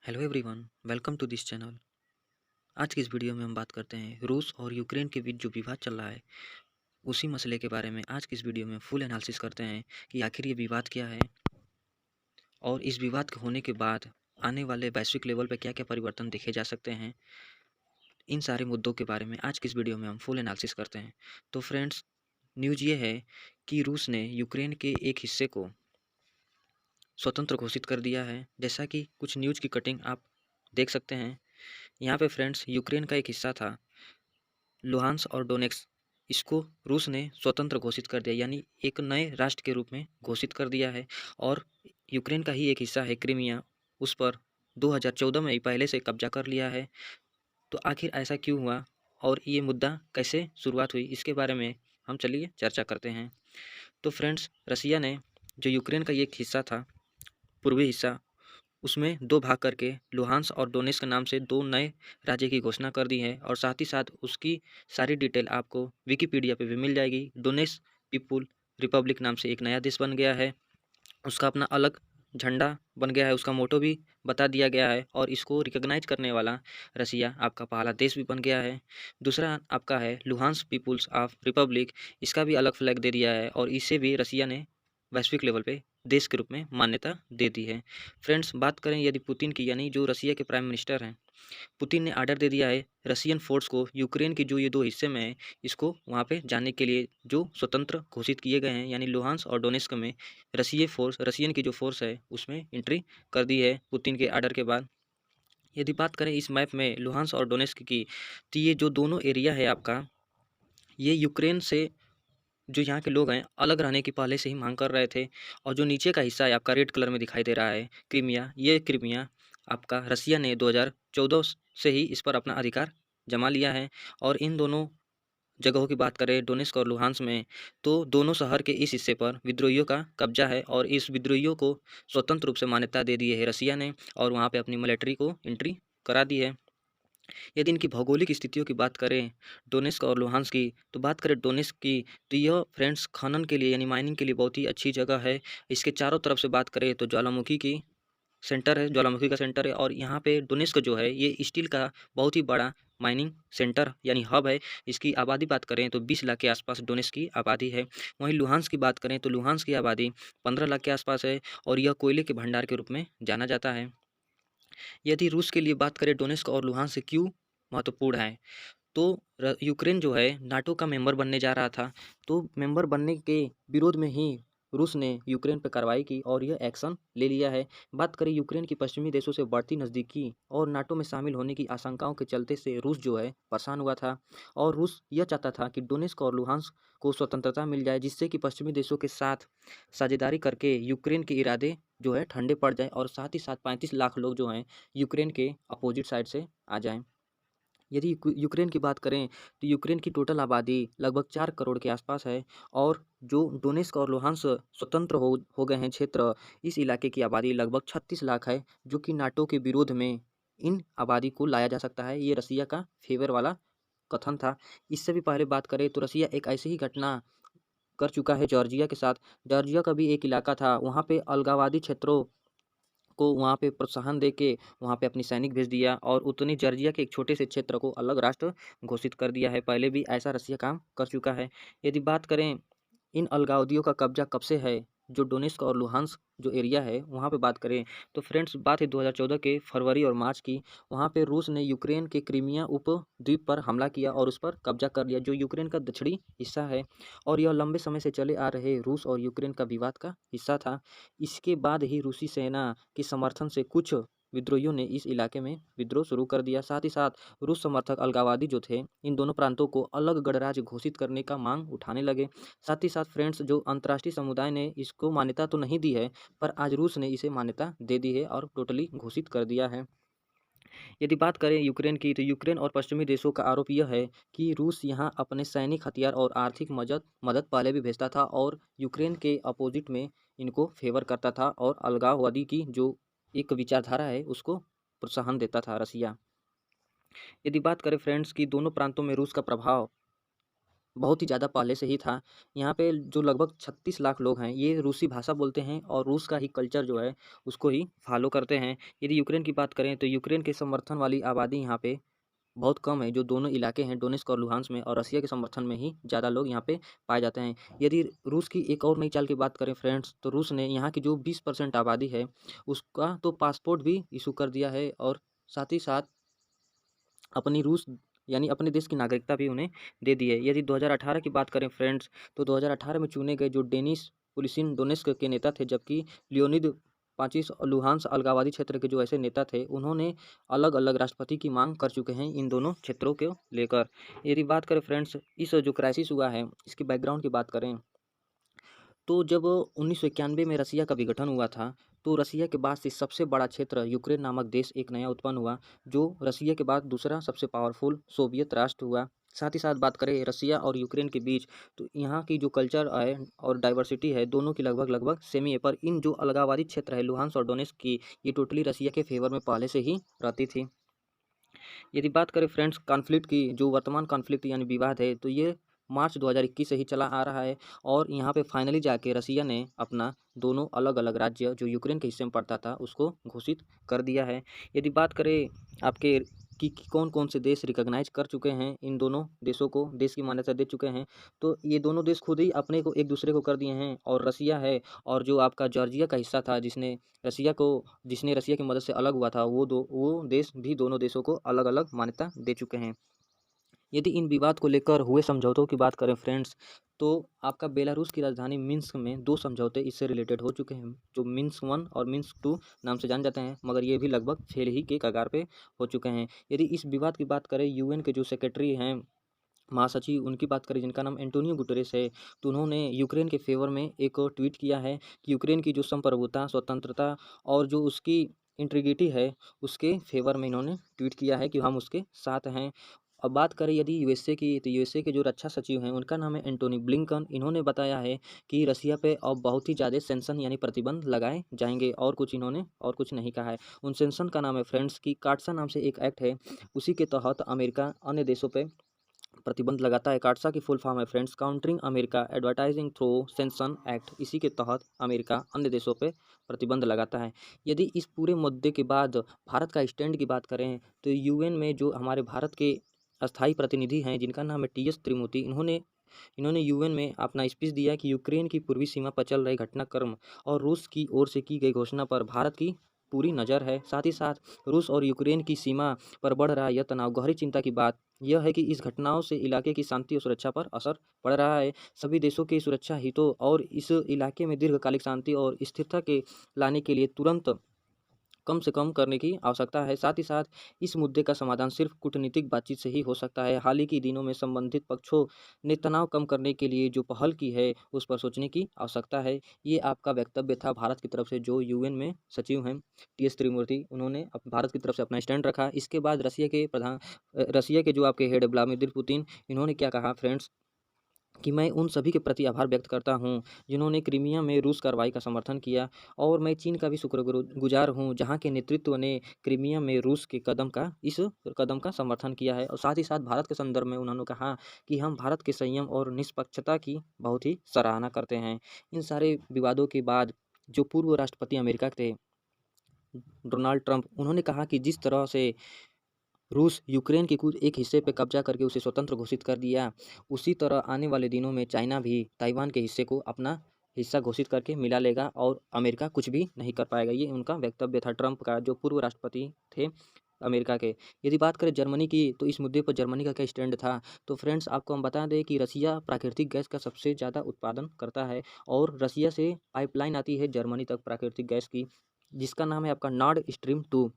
Hello everyone, welcome to this channel. आज की इस वीडियो में हम बात करते हैं रूस और यूक्रेन के बीच जो विवाद चल रहा है उसी मसले के बारे में। आज की इस वीडियो में फुल एनालिसिस करते हैं कि आखिर ये विवाद क्या है और इस विवाद के होने के बाद आने वाले वैश्विक लेवल पर क्या क्या परिवर्तन देखे जा सकते हैं। इन सारे मुद्दों के बारे में आज की इस वीडियो में हम फुल एनालिसिस करते हैं। तो फ्रेंड्स, न्यूज़ ये है कि रूस ने यूक्रेन के एक हिस्से को स्वतंत्र घोषित कर दिया है। जैसा कि कुछ न्यूज़ की कटिंग आप देख सकते हैं यहाँ पे। फ्रेंड्स, यूक्रेन का एक हिस्सा था लुहांस और डोनेक्स, इसको रूस ने स्वतंत्र घोषित कर दिया, यानी एक नए राष्ट्र के रूप में घोषित कर दिया है। और यूक्रेन का ही एक हिस्सा है क्रीमिया, उस पर 2014 में ही पहले से कब्जा कर लिया है। तो आखिर ऐसा क्यों हुआ और ये मुद्दा कैसे शुरुआत हुई, इसके बारे में हम चलिए चर्चा करते हैं। तो फ्रेंड्स, रसिया ने जो यूक्रेन का ये एक हिस्सा था, पूर्वी हिस्सा, उसमें दो भाग करके लुहांस और डोनेट्स्क के नाम से दो नए राज्य की घोषणा कर दी है। और साथ ही साथ उसकी सारी डिटेल आपको विकिपीडिया पे भी मिल जाएगी। डोनेट्स्क पीपुल रिपब्लिक नाम से एक नया देश बन गया है, उसका अपना अलग झंडा बन गया है, उसका मोटो भी बता दिया गया है और इसको रिकॉग्नाइज करने वाला रसिया आपका पहला देश भी बन गया है। दूसरा आपका है लुहांस पीपुल्स ऑफ रिपब्लिक, इसका भी अलग फ्लैग दे दिया है और इसे भी रसिया ने वैश्विक लेवल पे देश के रूप में मान्यता दे दी है। फ्रेंड्स, बात करें यदि पुतिन की, यानी जो रसिया के प्राइम मिनिस्टर हैं, पुतिन ने आर्डर दे दिया है रशियन फोर्स को, यूक्रेन के जो ये दो हिस्से में है इसको वहाँ पे जाने के लिए, जो स्वतंत्र घोषित किए गए हैं यानी लुहांस और डोनेस्क में रशियन की जो फोर्स है उसमें एंट्री कर दी है पुतिन के आर्डर के बाद। यदि बात करें इस मैप में लुहांस और डोनेस्क की, तो ये जो दोनों एरिया है आपका, ये यूक्रेन से जो यहाँ के लोग हैं अलग रहने की पहले से ही मांग कर रहे थे। और जो नीचे का हिस्सा है आपका रेड कलर में दिखाई दे रहा है क्रीमिया, ये क्रीमिया आपका रसिया ने 2014 से ही इस पर अपना अधिकार जमा लिया है। और इन दोनों जगहों की बात करें डोनेस्क और लुहांस में, तो दोनों शहर के इस हिस्से पर विद्रोहियों का कब्जा है और इस विद्रोहियों को स्वतंत्र रूप से मान्यता दे दी है रसिया ने और वहाँ पे अपनी मिलिट्री को एंट्री करा दी है। यदि इनकी भौगोलिक स्थितियों की बात करें डोनेस्क और लुहांस की, तो बात करें डोनेस्क की, तो यह फ्रेंड्स खनन के लिए यानी माइनिंग के लिए बहुत ही अच्छी जगह है। इसके चारों तरफ से बात करें तो ज्वालामुखी की सेंटर है, ज्वालामुखी का सेंटर है। और यहाँ पे डोनेस्क जो है ये स्टील का बहुत ही बड़ा माइनिंग सेंटर यानी हब है। इसकी आबादी बात करें तो 20 लाख के आसपास डोनेस्क की आबादी है। वहीं लुहांस की बात करें तो लुहांस की आबादी 15 लाख के आसपास है और यह कोयले के भंडार के रूप में जाना जाता है। यदि रूस के लिए बात करें डोनेस्क और लुहांस क्यों महत्वपूर्ण है, तो यूक्रेन जो है नाटो का मेंबर बनने जा रहा था। तो मेंबर बनने के विरोध में ही रूस ने यूक्रेन पर कार्रवाई की और यह एक्शन ले लिया है। बात करें यूक्रेन की पश्चिमी देशों से बढ़ती नज़दीकी और नाटो में शामिल होने की आशंकाओं के चलते से रूस जो है परेशान हुआ था। और रूस यह चाहता था कि डोनेस्क और लुहांस्क को स्वतंत्रता मिल जाए, जिससे कि पश्चिमी देशों के साथ साझेदारी करके यूक्रेन के इरादे जो है ठंडे पड़ जाए और साथ ही साथ 35 लाख लोग जो हैं यूक्रेन के अपोजिट साइड से आ जाएं। यदि यूक्रेन की बात करें तो यूक्रेन की टोटल आबादी लगभग 4 करोड़ के आसपास है। और जो डोनेस्क और लुहांस्क स्वतंत्र हो गए हैं क्षेत्र, इस इलाके की आबादी लगभग 36 लाख है, जो कि नाटो के विरोध में इन आबादी को लाया जा सकता है। ये रसिया का फेवर वाला कथन था। इससे भी पहले बात करें तो रसिया एक ऐसी ही घटना कर चुका है जॉर्जिया के साथ। जॉर्जिया का भी एक इलाका था, वहाँ पे अलगाववादी क्षेत्रों को वहाँ पे प्रोत्साहन दे के वहाँ पे अपनी सैनिक भेज दिया और उतनी जॉर्जिया के एक छोटे से क्षेत्र को अलग राष्ट्र घोषित कर दिया है। पहले भी ऐसा रसिया काम कर चुका है। यदि बात करें इन अलगाववादियों का कब्जा कब से है, जो डोनेस्क और लुहांस्क जो एरिया है वहाँ पे बात करें, तो फ्रेंड्स बात है 2014 के फरवरी और मार्च की। वहाँ पे रूस ने यूक्रेन के क्रीमिया उपद्वीप पर हमला किया और उस पर कब्जा कर लिया, जो यूक्रेन का दक्षिणी हिस्सा है। और यह लंबे समय से चले आ रहे रूस और यूक्रेन का विवाद का हिस्सा था। इसके बाद ही रूसी सेना के समर्थन से कुछ विद्रोहियों ने इस इलाके में विद्रोह शुरू कर दिया। साथ ही साथ रूस समर्थक अलगाववादी जो थे इन दोनों प्रांतों को अलग गणराज्य घोषित करने का मांग उठाने लगे। साथ ही साथ फ्रेंड्स, जो अंतर्राष्ट्रीय समुदाय ने इसको मान्यता तो नहीं दी है, पर आज रूस ने इसे मान्यता दे दी है और टोटली घोषित कर दिया है। यदि बात करें यूक्रेन की, तो यूक्रेन और पश्चिमी देशों का आरोप यह है कि रूस यहाँ अपने सैनिक हथियार और आर्थिक मदद मदद पहले भी भेजता था और यूक्रेन के अपोजिट में इनको फेवर करता था और अलगाववादी की जो एक विचारधारा है उसको प्रोत्साहन देता था रसिया। यदि बात करें फ्रेंड्स की दोनों प्रांतों में रूस का प्रभाव बहुत ही ज़्यादा पहले से ही था। यहाँ पे जो लगभग 36 लाख लोग हैं, ये रूसी भाषा बोलते हैं और रूस का ही कल्चर जो है, उसको ही फ़ॉलो करते हैं। यदि यूक्रेन की बात करें, तो यूक्रेन के समर्थन वाली आबादी यहाँ पे बहुत कम है, जो दोनों इलाके हैं डोनेस्क और लुहांस में, और रसिया के समर्थन में ही ज़्यादा लोग यहाँ पे पाए जाते हैं। यदि रूस की एक और नई चाल की बात करें फ्रेंड्स, तो रूस ने यहाँ की जो 20% आबादी है, उसका तो पासपोर्ट भी इशू कर दिया है, और साथ ही साथ अपनी रूस यानी अपने देश की नागरिकता भी उन्हें दे दी है। यदि 2018 की बात करें फ्रेंड्स, तो 2018 में चुने गए जो डेनिस पुलिसिन डोनेस्क के नेता थे, जबकि लियोनिद पाचिस और लुहांस अलगाववादी क्षेत्र के जो ऐसे नेता थे, उन्होंने अलग अलग राष्ट्रपति की मांग कर चुके हैं इन दोनों क्षेत्रों को लेकर। यदि बात करें फ्रेंड्स, इस जो क्राइसिस हुआ है, इसके बैकग्राउंड की बात करें, तो जब 1991 में रसिया का विघटन हुआ था, तो रसिया के बाद से सबसे बड़ा क्षेत्र यूक्रेन नामक देश एक नया उत्पन्न हुआ, जो रसिया के बाद दूसरा सबसे पावरफुल सोवियत राष्ट्र हुआ। साथ ही साथ बात करें रसिया और यूक्रेन के बीच, तो यहाँ की जो कल्चर है और डाइवर्सिटी है, दोनों की लगभग लगभग सेम ही है, पर इन जो अलगाववादी क्षेत्र है लुहांस और डोनेस्क की, ये टोटली रसिया के फेवर में पहले से ही रहती थी। यदि बात करें फ्रेंड्स कॉन्फ्लिक्ट की, जो वर्तमान कॉन्फ्लिक्ट यानी विवाद है, तो ये मार्च 2021 से ही चला आ रहा है, और यहाँ पे फाइनली जाके रसिया ने अपना दोनों अलग अलग राज्य जो यूक्रेन के हिस्से में पड़ता था, उसको घोषित कर दिया है। यदि बात करें आपके कि कौन कौन से देश रिकॉग्नाइज कर चुके हैं इन दोनों देशों को, देश की मान्यता दे चुके हैं, तो ये दोनों देश खुद ही अपने को एक दूसरे को कर दिए हैं, और रसिया है, और जो आपका जॉर्जिया का हिस्सा था जिसने रसिया की मदद से अलग हुआ था, वो देश भी दोनों देशों को अलग अलग मान्यता दे चुके हैं। यदि इन विवाद को लेकर हुए समझौतों की बात करें फ्रेंड्स, तो आपका बेलारूस की राजधानी मिन्स्क में 2 समझौते इससे रिलेटेड हो चुके हैं, जो मिन्स्क 1 और मिन्स्क 2 नाम से जाने जाते हैं, मगर ये भी लगभग फेल ही के कगार पे हो चुके हैं। यदि इस विवाद की बात करें, यूएन के जो सेक्रेटरी हैं, महासचिव, उनकी बात करें जिनका नाम एंटोनियो गुटेरेस है, तो उन्होंने यूक्रेन के फेवर में एक ट्वीट किया है कि यूक्रेन की जो संप्रभुता, स्वतंत्रता और जो उसकी इंटीग्रिटी है, उसके फेवर में इन्होंने ट्वीट किया है कि हम उसके साथ हैं। अब बात करें यदि यूएसए की, तो यूएसए के जो रक्षा सचिव हैं, उनका नाम है एंटोनी ब्लिंकन। इन्होंने बताया है कि रसिया पे अब बहुत ही ज़्यादा सेंक्शन यानी प्रतिबंध लगाए जाएंगे, और कुछ इन्होंने और कुछ नहीं कहा है। उन सेंक्शन का नाम है फ्रेंड्स की काटसा नाम से एक एक्ट है, उसी के तहत अमेरिका अन्य देशों पे प्रतिबंध लगाता है। काटसा की फुल फॉर्म है friends countering America advertising through sanction act. इसी के तहत अमेरिका अन्य देशों पे प्रतिबंध लगाता है। यदि इस पूरे मुद्दे के बाद भारत का स्टैंड की बात करें, तो यूएन में जो हमारे भारत के अस्थायी प्रतिनिधि हैं, जिनका नाम है टीएस त्रिमूर्ति, इन्होंने इन्होंने यूएन में अपना स्पीच दिया कि यूक्रेन की पूर्वी सीमा पर चल रहे घटनाक्रम और रूस की ओर से की गई घोषणा पर भारत की पूरी नज़र है। साथ ही साथ रूस और यूक्रेन की सीमा पर बढ़ रहा यह तनाव गहरी चिंता की बात यह है कि इस घटनाओं से इलाके की शांति और सुरक्षा पर असर पड़ रहा है। सभी देशों के सुरक्षा हितों और इस इलाके में दीर्घकालिक शांति और स्थिरता के लाने के लिए तुरंत कम से कम करने की आवश्यकता है। साथ ही साथ इस मुद्दे का समाधान सिर्फ कूटनीतिक बातचीत से ही हो सकता है। हाल ही के दिनों में संबंधित पक्षों ने तनाव कम करने के लिए जो पहल की है, उस पर सोचने की आवश्यकता है। ये आपका वक्तव्य था भारत की तरफ से, जो यूएन में सचिव हैं टीएस त्रिमूर्ति, उन्होंने भारत की तरफ से अपना स्टैंड रखा। इसके बाद रसिया के जो आपके हेड व्लादिमीर पुतिन, इन्होंने क्या कहा फ्रेंड्स कि मैं उन सभी के प्रति आभार व्यक्त करता हूं जिन्होंने क्रीमिया में रूस कार्रवाई का समर्थन किया, और मैं चीन का भी शुक्रगुजार हूं जहां के नेतृत्व ने क्रीमिया में रूस के इस कदम का समर्थन किया है। और साथ ही साथ भारत के संदर्भ में उन्होंने कहा कि हम भारत के संयम और निष्पक्षता की बहुत ही सराहना करते हैं। इन सारे विवादों के बाद जो पूर्व राष्ट्रपति अमेरिका के थे डोनाल्ड ट्रंप, उन्होंने कहा कि जिस तरह से रूस यूक्रेन के कुछ एक हिस्से पे कब्जा करके उसे स्वतंत्र घोषित कर दिया, उसी तरह आने वाले दिनों में चाइना भी ताइवान के हिस्से को अपना हिस्सा घोषित करके मिला लेगा, और अमेरिका कुछ भी नहीं कर पाएगा। ये उनका वक्तव्य था ट्रंप का, जो पूर्व राष्ट्रपति थे अमेरिका के। यदि बात करें जर्मनी की, तो इस मुद्दे पर जर्मनी का क्या स्टैंड था, तो फ्रेंड्स आपको हम बता दें कि रसिया प्राकृतिक गैस का सबसे ज़्यादा उत्पादन करता है, और रसिया से पाइपलाइन आती है जर्मनी तक प्राकृतिक गैस की, जिसका नाम है आपका नॉर्ड स्ट्रीम 2।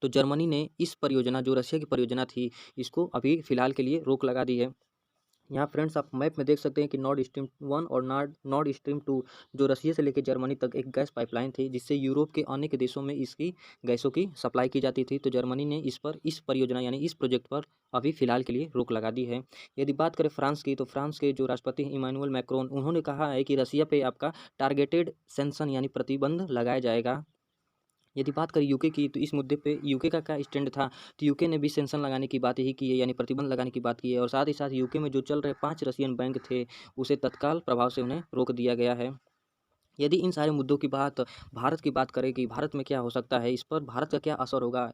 तो जर्मनी ने इस परियोजना, जो रशिया की परियोजना थी, इसको अभी फ़िलहाल के लिए रोक लगा दी है। यहाँ फ्रेंड्स आप मैप में देख सकते हैं कि नॉर्ड स्ट्रीम 1 और नॉर्ड स्ट्रीम 2 जो रसिया से लेकर जर्मनी तक एक गैस पाइपलाइन थी, जिससे यूरोप के अनेक देशों में इसकी गैसों की सप्लाई की जाती थी। तो जर्मनी ने इस परियोजना यानी इस प्रोजेक्ट पर अभी फ़िलहाल के लिए रोक लगा दी है। यदि बात करें फ्रांस की, तो फ्रांस के जो राष्ट्रपति इमानुएल मैक्रोन, उन्होंने कहा है कि रसिया पे आपका टारगेटेड सैंक्शन यानी प्रतिबंध लगाया जाएगा, यदि बात करें यूके की, तो इस मुद्दे पे यूके का क्या स्टैंड था, तो यूके ने भी सैंक्शन लगाने की बात ही की है, यानी प्रतिबंध लगाने की बात की है। और साथ ही साथ यूके में जो चल रहे 5 रशियन बैंक थे, उसे तत्काल प्रभाव से उन्हें रोक दिया गया है। यदि इन सारे मुद्दों की बात भारत की बात करें कि भारत में क्या हो सकता है, इस पर भारत का क्या असर होगा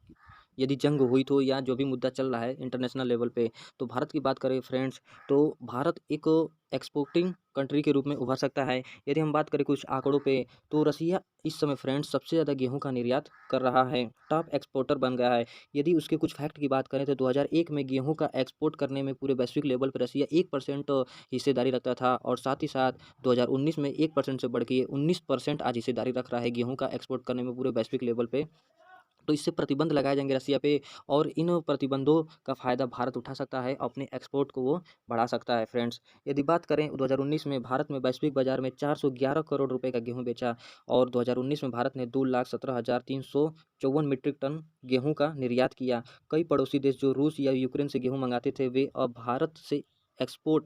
यदि जंग हुई तो, या जो भी मुद्दा चल रहा है इंटरनेशनल लेवल पे, तो भारत की बात करें फ्रेंड्स, तो भारत एक एक्सपोर्टिंग कंट्री के रूप में उभर सकता है। यदि हम बात करें कुछ आंकड़ों पे, तो रसिया इस समय फ्रेंड्स सबसे ज़्यादा गेहूं का निर्यात कर रहा है, टॉप एक्सपोर्टर बन गया है। यदि उसके कुछ फैक्ट की बात करें तो 2001 में गेहूं का एक्सपोर्ट करने में पूरे वैश्विक लेवल पर रसिया 1% हिस्सेदारी रखता था, और साथ ही साथ 2019 में 1% से बढ़ के 19% आज हिस्सेदारी रख रहा है गेहूं का एक्सपोर्ट करने में पूरे वैश्विक लेवल पे। तो इससे प्रतिबंध लगाए जाएंगे रसिया पे, और इन प्रतिबंधों का फ़ायदा भारत उठा सकता है, अपने एक्सपोर्ट को वो बढ़ा सकता है फ्रेंड्स। यदि बात करें 2019 में भारत में वैश्विक बाजार में 411 करोड़ रुपए का गेहूं बेचा, और 2019 में भारत ने 2,17,354 मीट्रिक टन गेहूं का निर्यात किया। कई पड़ोसी देश जो रूस या यूक्रेन से गेहूं मंगाते थे, वे अब एक्सपोर्ट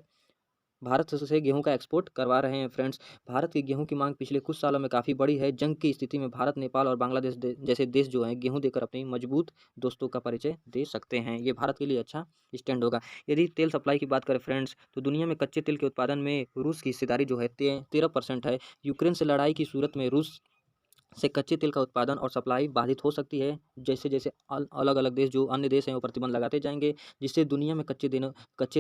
भारत से गेहूं का एक्सपोर्ट करवा रहे हैं फ्रेंड्स। भारत की गेहूं की मांग पिछले कुछ सालों में काफ़ी बढ़ी है। जंग की स्थिति में भारत, नेपाल और बांग्लादेश जैसे देश जो हैं, गेहूं देकर अपनी मजबूत दोस्तों का परिचय दे सकते हैं। ये भारत के लिए अच्छा स्टैंड होगा। यदि तेल सप्लाई की बात करें फ्रेंड्स, तो दुनिया में कच्चे तेल के उत्पादन में रूस की हिस्सेदारी जो है 13% है। यूक्रेन से लड़ाई की सूरत में रूस से कच्चे तेल का उत्पादन और सप्लाई बाधित हो सकती है। जैसे जैसे अलग अलग देश जो अन्य देश हैं वो प्रतिबंध लगाते जाएंगे, जिससे दुनिया में कच्चे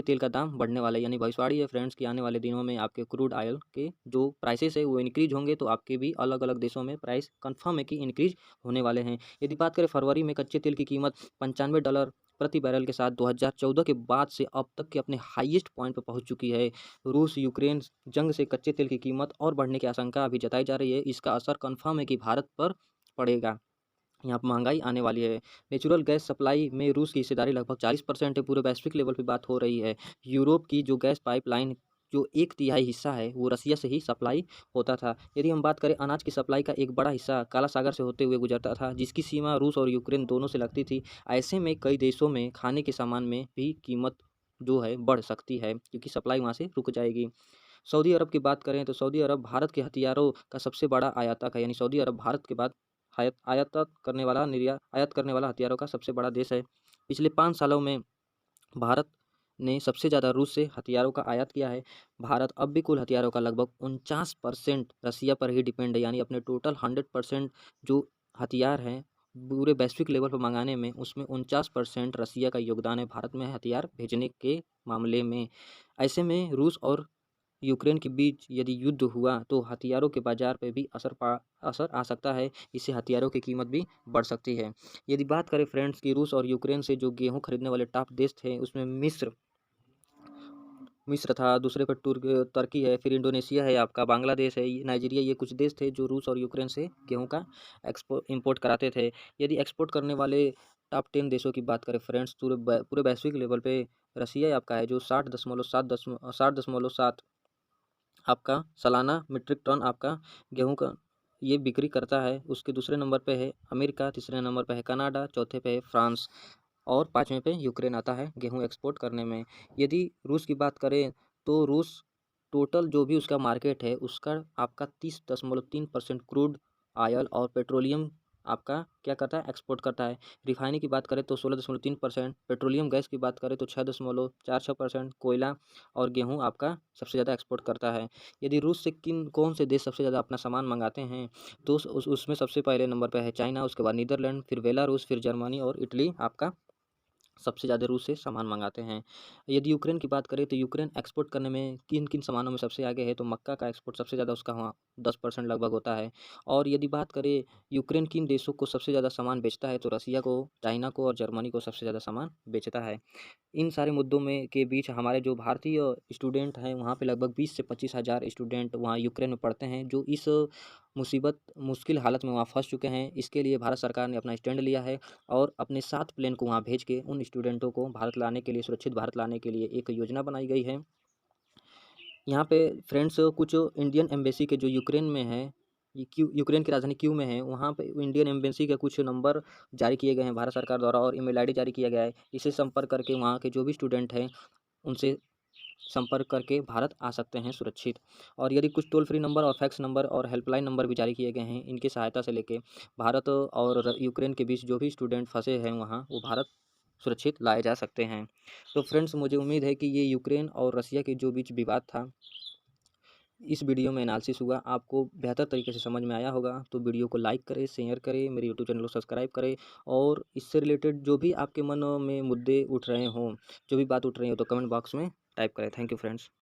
तेल का दाम बढ़ने वाला है। यानी भविष्यवाणी है फ्रेंड्स कि आने वाले दिनों में आपके क्रूड ऑयल के जो प्राइसेस है वो इंक्रीज होंगे, तो आपके भी अलग अलग देशों में प्राइस कंफर्म है कि इंक्रीज होने वाले हैं। यदि बात करें फरवरी में कच्चे तेल की कीमत $95 प्रति बैरल के साथ 2014 के बाद से अब तक के अपने हाईएस्ट पॉइंट पर पहुंच चुकी है। रूस यूक्रेन जंग से कच्चे तेल की कीमत और बढ़ने की आशंका अभी जताई जा रही है। इसका असर कंफर्म है कि भारत पर पड़ेगा। यहाँ पर महंगाई आने वाली है। नेचुरल गैस सप्लाई में रूस की हिस्सेदारी लगभग 40% है। पूरे वैश्विक लेवल पे बात हो रही है। यूरोप की जो गैस पाइपलाइन जो 1/3 हिस्सा है वो रसिया से ही सप्लाई होता था। यदि हम बात करें अनाज की सप्लाई का एक बड़ा हिस्सा काला सागर से होते हुए गुजरता था, जिसकी सीमा रूस और यूक्रेन दोनों से लगती थी। ऐसे में कई देशों में खाने के सामान में भी कीमत जो है बढ़ सकती है, क्योंकि सप्लाई वहाँ से रुक जाएगी। सऊदी अरब की बात करें तो सऊदी अरब भारत के हथियारों का सबसे बड़ा आयातक है। यानी सऊदी अरब भारत के बाद आयात करने वाला हथियारों का सबसे बड़ा देश है। पिछले 5 सालों में भारत ने सबसे ज़्यादा रूस से हथियारों का आयात किया है। भारत अब भी कुल हथियारों का लगभग 49% रसिया पर ही डिपेंड है। यानी अपने टोटल 100% जो हथियार हैं पूरे वैश्विक लेवल पर मंगाने में, उसमें 49% रसिया का योगदान है भारत में हथियार भेजने के मामले में। ऐसे में रूस और यूक्रेन के बीच यदि युद्ध हुआ तो हथियारों के बाजार पे भी असर आ सकता है। इससे हथियारों की कीमत भी बढ़ सकती है। यदि बात करें फ्रेंड्स कि रूस और यूक्रेन से जो गेहूं खरीदने वाले टॉप देश थे, उसमें मिस्र मिस्र था, दूसरे पर तुर्की है, फिर इंडोनेशिया है, आपका बांग्लादेश है, नाइजीरिया, ये कुछ देश थे जो रूस और यूक्रेन से गेहूं का इंपोर्ट कराते थे। यदि एक्सपोर्ट करने वाले टॉप 10 देशों की बात करें फ्रेंड्स, पूरे वैश्विक लेवल पे रसिया आपका है जो 60.7 आपका सालाना मीट्रिक टन आपका गेहूं का ये बिक्री करता है। उसके दूसरे नंबर पे है अमेरिका, तीसरे नंबर पे है कनाडा, चौथे पे है फ्रांस, और पाँचवें पे यूक्रेन आता है गेहूं एक्सपोर्ट करने में। यदि रूस की बात करें तो रूस टोटल जो भी उसका मार्केट है उसका आपका 30.3% क्रूड ऑयल और पेट्रोलियम आपका क्या करता है, एक्सपोर्ट करता है। रिफाइनरी की बात करें तो 16.3%, पेट्रोलियम गैस की बात करें तो 6.46%, कोयला और गेहूं आपका सबसे ज़्यादा एक्सपोर्ट करता है। यदि रूस से कौन से देश सबसे ज़्यादा अपना सामान मंगाते हैं, तो उसमें सबसे पहले नंबर पर है चाइना, उसके बाद नीदरलैंड, फिर बेलारूस, फिर जर्मनी और इटली आपका सबसे ज़्यादा रूस से सामान मंगाते हैं। यदि यूक्रेन की बात करें तो यूक्रेन एक्सपोर्ट करने में किन किन सामानों में सबसे आगे है, तो मक्का का एक्सपोर्ट सबसे ज़्यादा उसका वहाँ 10% लगभग होता है। और यदि बात करें यूक्रेन किन देशों को सबसे ज़्यादा सामान बेचता है, तो रसिया को, चाइना को और जर्मनी को सबसे ज़्यादा सामान बेचता है। इन सारे मुद्दों में के बीच हमारे जो भारतीय स्टूडेंट हैं वहाँ पे लगभग 20 से 25 हज़ार स्टूडेंट वहाँ यूक्रेन में पढ़ते हैं, जो इस मुश्किल हालत में वहाँ फंस चुके हैं। इसके लिए भारत सरकार ने अपना स्टैंड लिया है और अपने 7 प्लेन को वहाँ भेज के उन स्टूडेंटों को भारत लाने के लिए, सुरक्षित भारत लाने के लिए एक योजना बनाई गई है। यहाँ पे फ्रेंड्स कुछ इंडियन एम्बेसी के जो यूक्रेन में है, यूक्रेन की राजधानी क्यू में है, वहाँ पे इंडियन एम्बेसी के कुछ नंबर जारी किए गए हैं भारत सरकार द्वारा, और ईमेल आईडी जारी किया गया है। इसे संपर्क करके वहाँ के जो भी स्टूडेंट हैं उनसे संपर्क करके भारत आ सकते हैं सुरक्षित। और यदि कुछ टोल फ्री नंबर और फैक्स नंबर और हेल्पलाइन नंबर भी जारी किए गए हैं, इनकी सहायता से लेके भारत और यूक्रेन के बीच जो भी स्टूडेंट फंसे हैं वहाँ, वो भारत सुरक्षित लाए जा सकते हैं। तो फ्रेंड्स, मुझे उम्मीद है कि ये यूक्रेन और रसिया के जो बीच विवाद था, इस वीडियो में एनालिसिस हुआ, आपको बेहतर तरीके से समझ में आया होगा। तो वीडियो को लाइक करें, शेयर करें, मेरे यूट्यूब चैनल को सब्सक्राइब करें, और इससे रिलेटेड जो भी आपके मन में मुद्दे उठ रहे हों, जो भी बात उठ रही हो, तो कमेंट बॉक्स में टाइप करें। Thank you friends.